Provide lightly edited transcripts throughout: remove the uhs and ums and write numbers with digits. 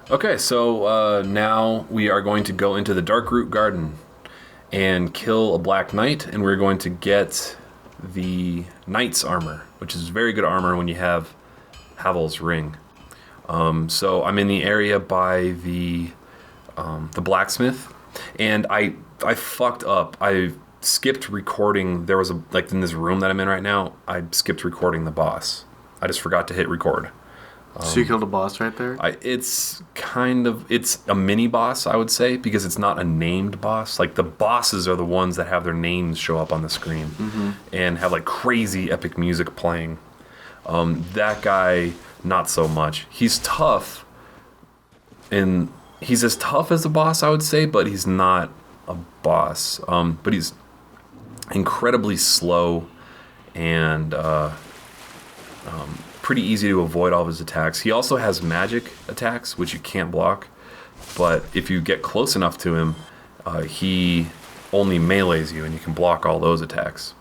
Okay, so now we are going to go into the Darkroot Garden and kill a Black Knight, and we're going to get the Knight's armor, which is very good armor when you have Havel's ring. So I'm in the area by the blacksmith, and I fucked up. I skipped recording. There was in this room that I'm in right now, I skipped recording the boss. I just forgot to hit record. So you killed a boss right there? It's a mini boss, I would say, because it's not a named boss. Like, the bosses are the ones that have their names show up on the screen and have like crazy epic music playing. That guy, not so much. He's tough, and he's as tough as a boss, I would say, but he's not a boss. But he's incredibly slow and pretty easy to avoid all of his attacks. He also has magic attacks, which you can't block, but if you get close enough to him, he only melees you, and you can block all those attacks.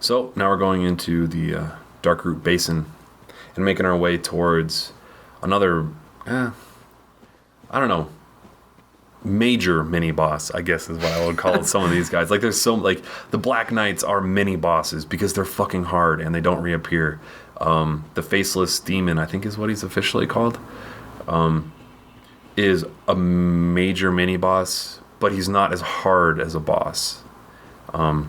So now we're going into the Darkroot Basin and making our way towards another, I don't know, major mini boss, I guess is what I would call some of these guys. Like, there's the Black Knights are mini bosses because they're fucking hard and they don't reappear. The Faceless Demon, I think is what he's officially called, is a major mini boss, but he's not as hard as a boss. And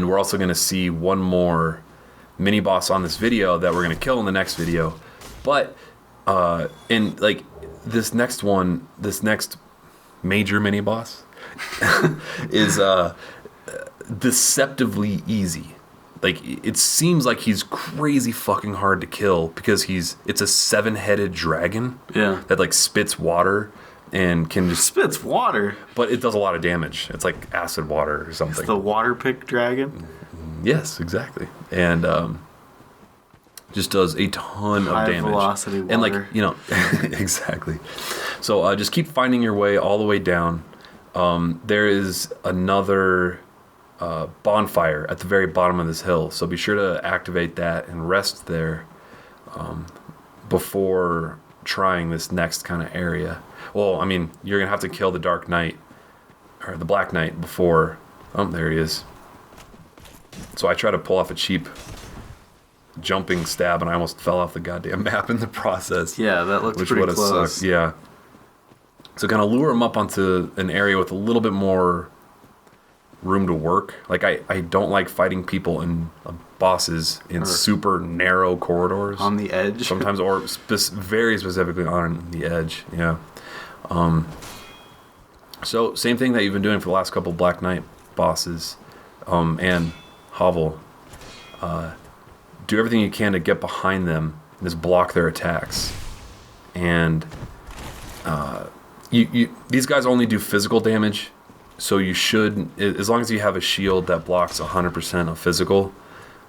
we're also going to see one more mini boss on this video that we're going to kill in the next video. But this next major mini boss is deceptively easy. Like, it seems like he's crazy fucking hard to kill because it's a 7-headed dragon that like spits water and can just spits water, but it does a lot of damage. It's like acid water or something. It's the water pick dragon. Yes, exactly. And just does a ton of damage. High velocity water. And exactly. So just keep finding your way all the way down. There is another bonfire at the very bottom of this hill, so be sure to activate that and rest there before trying this next kind of area. Well, I mean, you're gonna have to kill the Dark Knight or the Black Knight before. Oh, there he is. So I try to pull off a cheap jumping stab, and I almost fell off the goddamn map in the process. Yeah, that looks pretty close. Sucked. Yeah. So kind of lure him up onto an area with a little bit more room to work. Like, I don't like fighting people and bosses in super narrow corridors. On the edge. Sometimes, or very specifically on the edge. Yeah. So same thing that you've been doing for the last couple Black Knight bosses, and Havel. Do everything you can to get behind them and just block their attacks. And these guys only do physical damage, so you should, as long as you have a shield that blocks 100% of physical,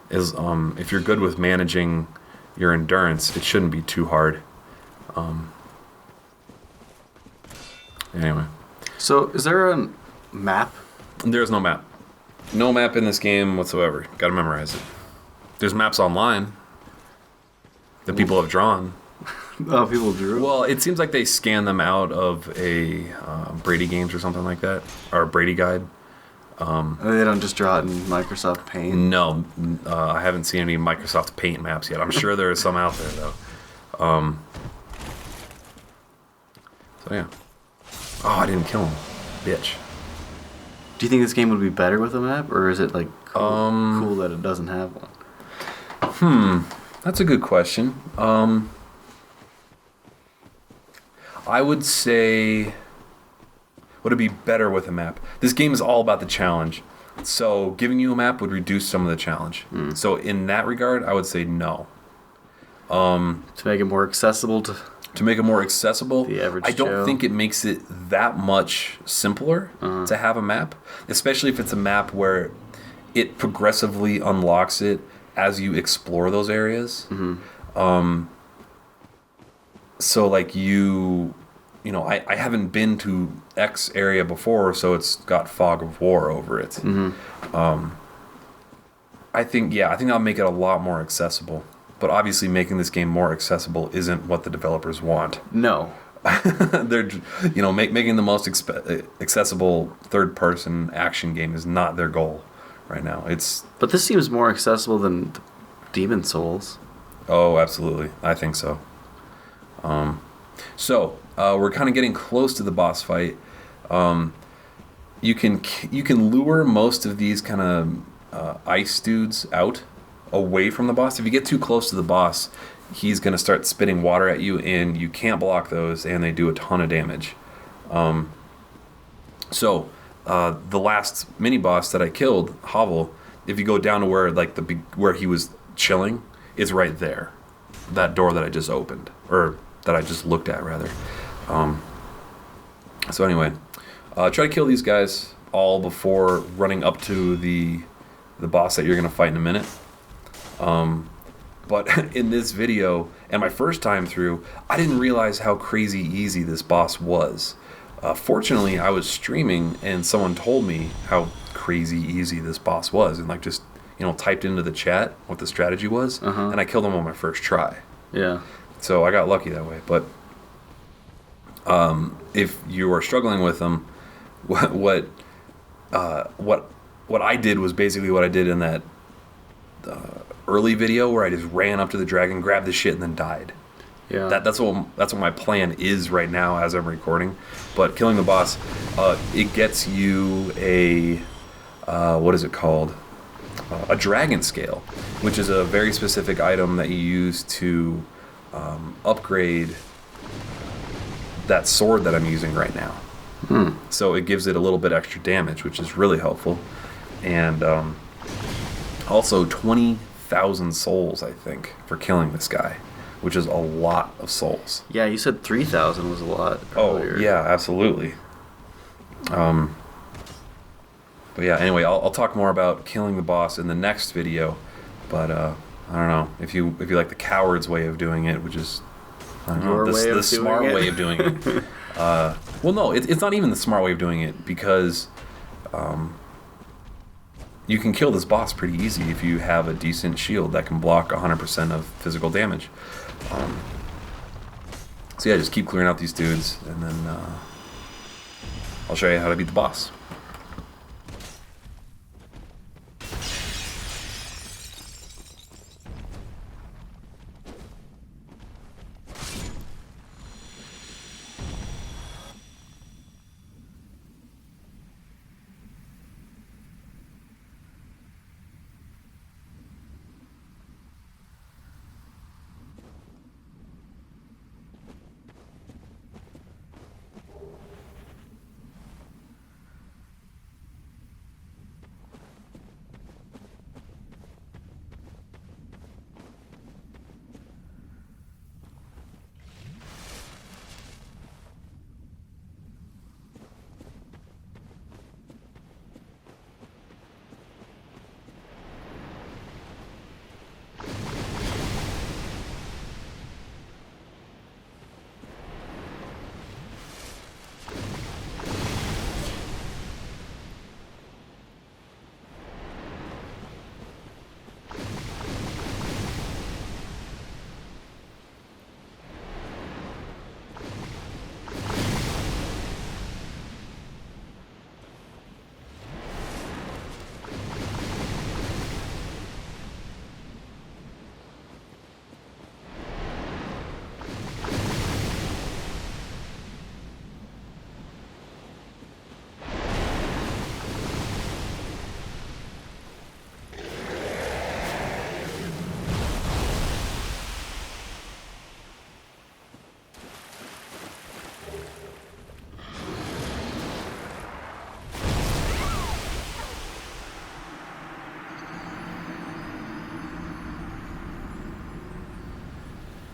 if you're good with managing your endurance, it shouldn't be too hard. Anyway. So, is there a map? There's no map. No map in this game whatsoever. Gotta memorize it. There's maps online that people have drawn. Oh, people drew? Well, it seems like they scan them out of a Brady Games or something like that, or a Brady Guide. They don't just draw it in Microsoft Paint? No, I haven't seen any Microsoft Paint maps yet. I'm sure there are some out there, though. So, yeah. Oh, I didn't kill him. Bitch. Do you think this game would be better with a map, or is it like cool that it doesn't have one? That's a good question. I would say, would it be better with a map? This game is all about the challenge, so giving you a map would reduce some of the challenge. So in that regard, I would say no. To make it more accessible to make it more accessible, the average I don't Joe. think it makes it that much simpler to have a map, especially if it's a map where it progressively unlocks it as you explore those areas. So like I haven't been to X area before, so it's got Fog of War over it. I think that'll make it a lot more accessible. but obviously making this game more accessible isn't what the developers want. No. They're, making the most accessible third-person action game is not their goal right now. But this seems more accessible than Demon Souls. Oh, absolutely. I think so. We're kind of getting close to the boss fight. You can lure most of these kind of ice dudes out away from the boss. If you get too close to the boss, he's going to start spitting water at you, and you can't block those, and they do a ton of damage. The last mini boss that I killed, Hovel, if you go down to where he was chilling, it's right there. That door that I just opened, or that I just looked at, rather. Try to kill these guys all before running up to the boss that you're going to fight in a minute. But in this video, and my first time through, I didn't realize how crazy easy this boss was. Fortunately, I was streaming, and someone told me how crazy easy this boss was, and just typed into the chat what the strategy was, and I killed him on my first try. Yeah. So I got lucky that way. But if you are struggling with them, what I did was basically what I did in that early video where I just ran up to the dragon, grabbed the shit, and then died. Yeah. That's what my plan is right now as I'm recording. But killing the boss, it gets you a what is it called? A dragon scale, which is a very specific item that you use to upgrade that sword that I'm using right now. So it gives it a little bit extra damage, which is really helpful. And also 20,000 souls, I think, for killing this guy, which is a lot of souls. Yeah, you said 3,000 was a lot earlier. Oh, yeah, absolutely. But yeah, anyway, I'll talk more about killing the boss in the next video. But I don't know if you like the coward's way of doing it, which is the smart way of doing it. Well, no, it's not even the smart way of doing it, because you can kill this boss pretty easy if you have a decent shield that can block 100% of physical damage. So yeah, just keep clearing out these dudes, and then I'll show you how to beat the boss.